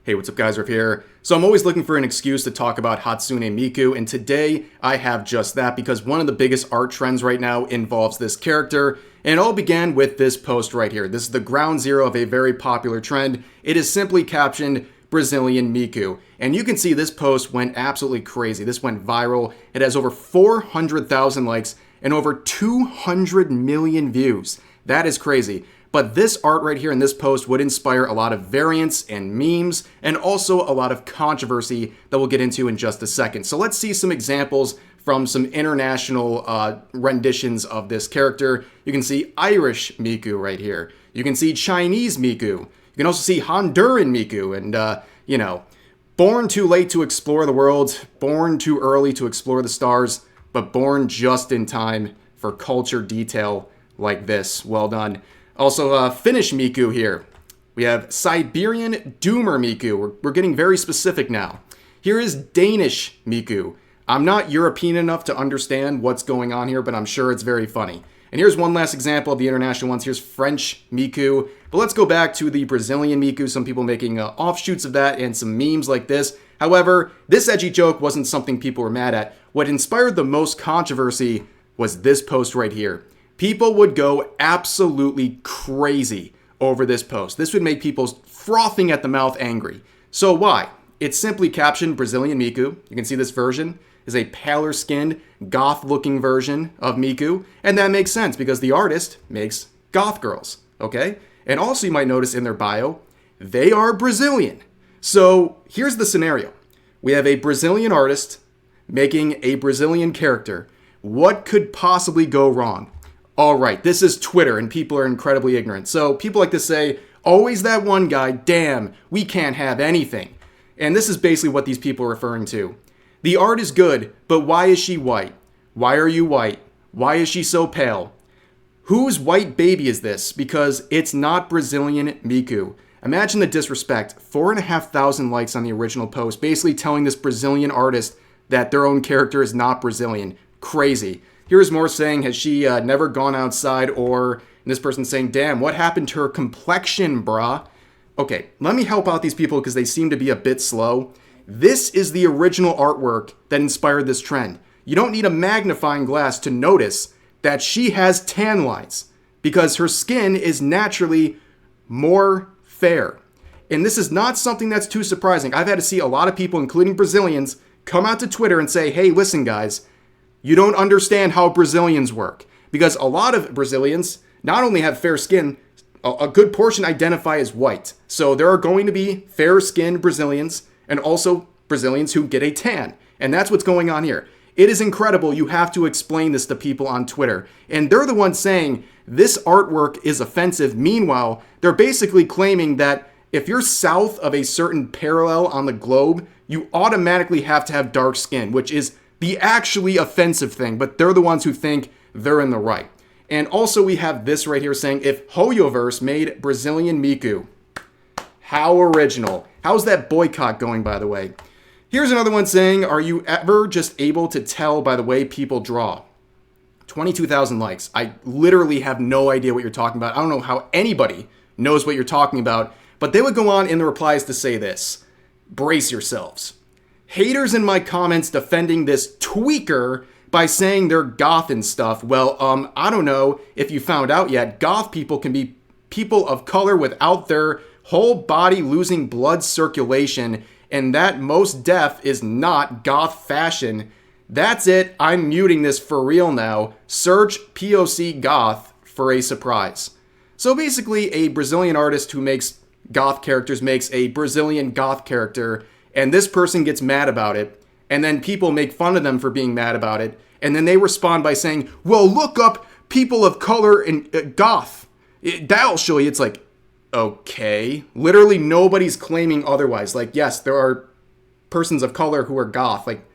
Hey, what's up guys, Riff here. So I'm always looking for an excuse to talk about Hatsune Miku, and today I have just that because one of the biggest art trends right now involves this character, and it all began with this post right here. This is the ground zero of a very popular trend. It is simply captioned Brazilian Miku, and you can see this post went absolutely crazy. This went viral. It has over 400,000 likes and over 200 million views. That is crazy. But this art right here in this post would inspire a lot of variants and memes and also a lot of controversy that we'll get into in just a second. So let's see some examples from some international renditions of this character. You can see Irish Miku right here. You can see Chinese Miku. You can also see Honduran Miku and, born too late to explore the world, born too early to explore the stars, but born just in time for culture detail like this. Well done. Also, Finnish Miku here. We have Siberian Doomer Miku. We're getting very specific now. Here is Danish Miku. I'm not European enough to understand what's going on here, but I'm sure it's very funny. And here's one last example of the international ones. Here's French Miku. But let's go back to the Brazilian Miku. Some people making offshoots of that and some memes like this. However, this edgy joke wasn't something people were mad at. What inspired the most controversy was this post right here. People would go absolutely crazy over this post. This would make people frothing at the mouth angry. So why? It's simply captioned Brazilian Miku. You can see this version is a paler skinned, goth looking version of Miku. And that makes sense because the artist makes goth girls, okay? And also you might notice in their bio, they are Brazilian. So here's the scenario. We have a Brazilian artist making a Brazilian character. What could possibly go wrong? All right, this is Twitter and people are incredibly ignorant. So people like to say, always that one guy, damn, we can't have anything. And this is basically what these people are referring to. The art is good, but why is she white? Why are you white? Why is she so pale? Whose white baby is this? Because it's not Brazilian Miku. Imagine the disrespect. 4,500 likes on the original post, basically telling this Brazilian artist that their own character is not Brazilian. Crazy. Here's more saying, has she never gone outside? Or this person saying, damn, what happened to her complexion, brah? Okay, let me help out these people because they seem to be a bit slow. This is the original artwork that inspired this trend. You don't need a magnifying glass to notice that she has tan lines because her skin is naturally more fair. And this is not something that's too surprising. I've had to see a lot of people, including Brazilians, come out to Twitter and say, hey, listen, guys, you don't understand how Brazilians work. Because a lot of Brazilians not only have fair skin, a good portion identify as white. So there are going to be fair-skinned Brazilians and also Brazilians who get a tan. And that's what's going on here. It is incredible. You have to explain this to people on Twitter. And they're the ones saying this artwork is offensive. Meanwhile, they're basically claiming that if you're south of a certain parallel on the globe, you automatically have to have dark skin, which is the actually offensive thing, but they're the ones who think they're in the right. And also we have this right here saying, if Hoyoverse made Brazilian Miku, how original. How's that boycott going, by the way? Here's another one saying, are you ever just able to tell by the way people draw? 22,000 likes. I literally have no idea what you're talking about. I don't know how anybody knows what you're talking about, but they would go on in the replies to say this. Brace yourselves. Haters in my comments defending this tweaker by saying they're goth and stuff. Well, I don't know if you found out yet. Goth people can be people of color without their whole body losing blood circulation, and that most deaf is not goth fashion. That's it. I'm muting this for real now. Search POC goth for a surprise. So basically, a Brazilian artist who makes goth characters makes a Brazilian goth character, and this person gets mad about it, and then people make fun of them for being mad about it, and then they respond by saying, well, look up people of color in goth. That'll show you. It's like, okay. Literally nobody's claiming otherwise. Like, yes, there are persons of color who are goth. Like,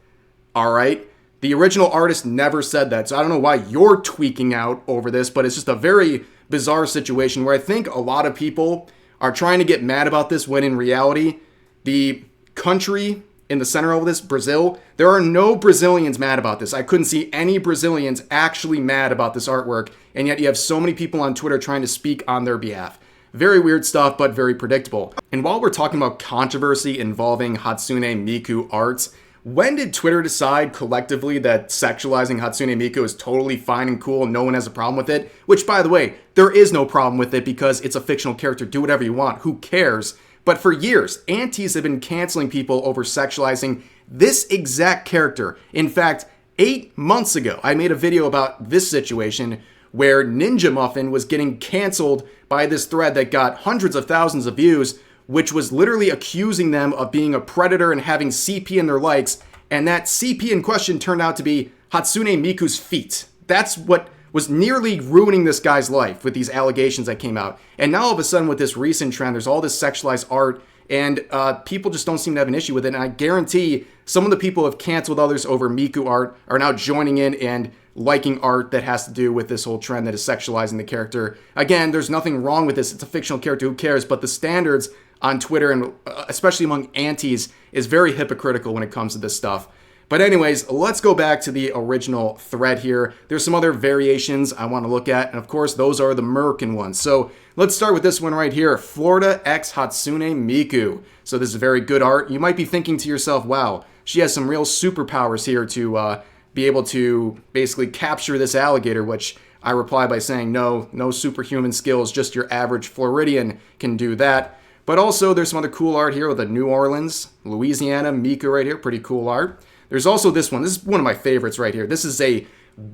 all right. The original artist never said that, so I don't know why you're tweaking out over this, but it's just a very bizarre situation where I think a lot of people are trying to get mad about this when in reality, the country in the center of this, Brazil, there are no Brazilians mad about this. I couldn't see any Brazilians actually mad about this artwork, and yet you have so many people on Twitter trying to speak on their behalf. Very weird stuff, but very predictable. And while we're talking about controversy involving Hatsune Miku arts, when did Twitter decide collectively that sexualizing Hatsune Miku is totally fine and cool and no one has a problem with it? Which, by the way, there is no problem with it because it's a fictional character. Do whatever you want. Who cares? But for years, aunties have been canceling people over sexualizing this exact character. In fact, 8 months ago, I made a video about this situation where Ninja Muffin was getting canceled by this thread that got hundreds of thousands of views, which was literally accusing them of being a predator and having CP in their likes, and that CP in question turned out to be Hatsune Miku's feet. That's what was nearly ruining this guy's life with these allegations that came out. And now all of a sudden with this recent trend, there's all this sexualized art, and people just don't seem to have an issue with it. And I guarantee some of the people who have canceled others over Miku art are now joining in and liking art that has to do with this whole trend that is sexualizing the character. Again, there's nothing wrong with this. It's a fictional character. Who cares? But the standards on Twitter, and especially among aunties, is very hypocritical when it comes to this stuff. But anyways, let's go back to the original thread here. There's some other variations I want to look at, and of course, those are the American ones. So let's start with this one right here, Florida X Hatsune Miku. So this is very good art. You might be thinking to yourself, wow, she has some real superpowers here to be able to basically capture this alligator, which I reply by saying, no superhuman skills, just your average Floridian can do that. But also, there's some other cool art here with the New Orleans, Louisiana Miku right here. Pretty cool art. There's also this one. This is one of my favorites right here. This is a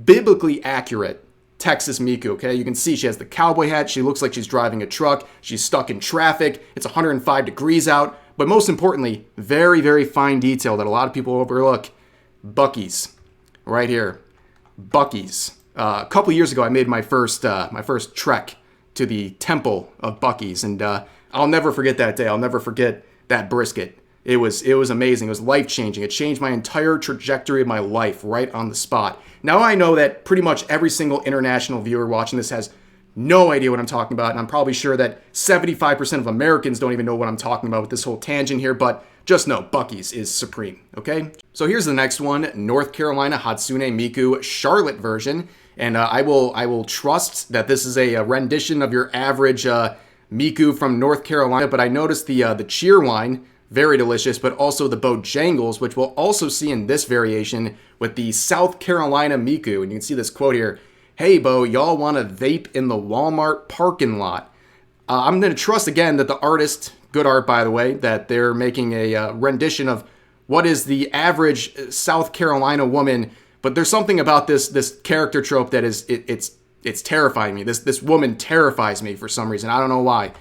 biblically accurate Texas Miku, okay? You can see she has the cowboy hat. She looks like she's driving a truck. She's stuck in traffic. It's 105 degrees out. But most importantly, very, very fine detail that a lot of people overlook. Buc-ee's right here. Buc-ee's. A couple years ago, I made my first trek to the temple of Buc-ee's, and I'll never forget that day. I'll never forget that brisket. It was amazing. It was life-changing. It changed my entire trajectory of my life right on the spot. Now I know that pretty much every single international viewer watching this has no idea what I'm talking about, and I'm probably sure that 75% of Americans don't even know what I'm talking about with this whole tangent here, but just know Buc-ee's is supreme, okay? So here's the next one, North Carolina Hatsune Miku Charlotte version, and I will trust that this is a rendition of your average Miku from North Carolina, but I noticed the Cheerwine, very delicious, but also the Bojangles, which we'll also see in this variation with the South Carolina Miku. And you can see this quote here, "Hey Bo, y'all want to vape in the Walmart parking lot?" I'm going to trust again that the artist, good art by the way, that they're making a rendition of what is the average South Carolina woman, but there's something about this character trope that is, it's terrifying me. This woman terrifies me for some reason. I don't know why.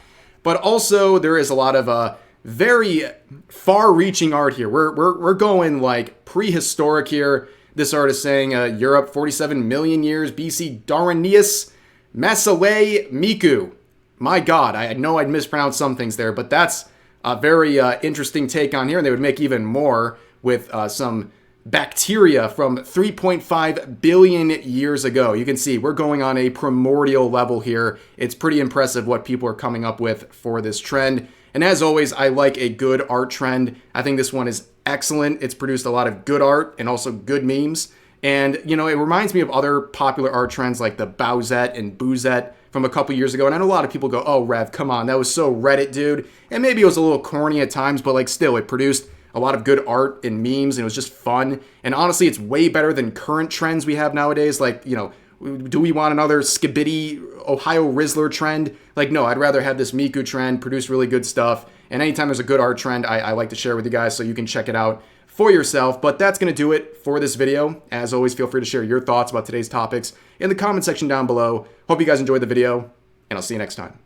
But also there is a lot of very far-reaching art here. We're going like prehistoric here. This art is saying Europe, 47 million years BC, Darwinius Masawe Miku. My God, I know I'd mispronounce some things there, but that's a very interesting take on here, and they would make even more with some bacteria from 3.5 billion years ago. You can see we're going on a primordial level here. It's pretty impressive what people are coming up with for this trend. And as always, I like a good art trend. I think this one is excellent. It's produced a lot of good art and also good memes. And, you know, it reminds me of other popular art trends like the Bowsette and Boozette from a couple years ago. And I know a lot of people go, oh, Rev, come on, that was so Reddit, dude. And maybe it was a little corny at times, but like still, it produced a lot of good art and memes, and it was just fun. And honestly, it's way better than current trends we have nowadays. Like, you know, do we want another Skibidi Ohio Rizzler trend? Like, no, I'd rather have this Miku trend, produce really good stuff. And anytime there's a good art trend, I like to share with you guys so you can check it out for yourself. But that's going to do it for this video. As always, feel free to share your thoughts about today's topics in the comment section down below. Hope you guys enjoyed the video, and I'll see you next time.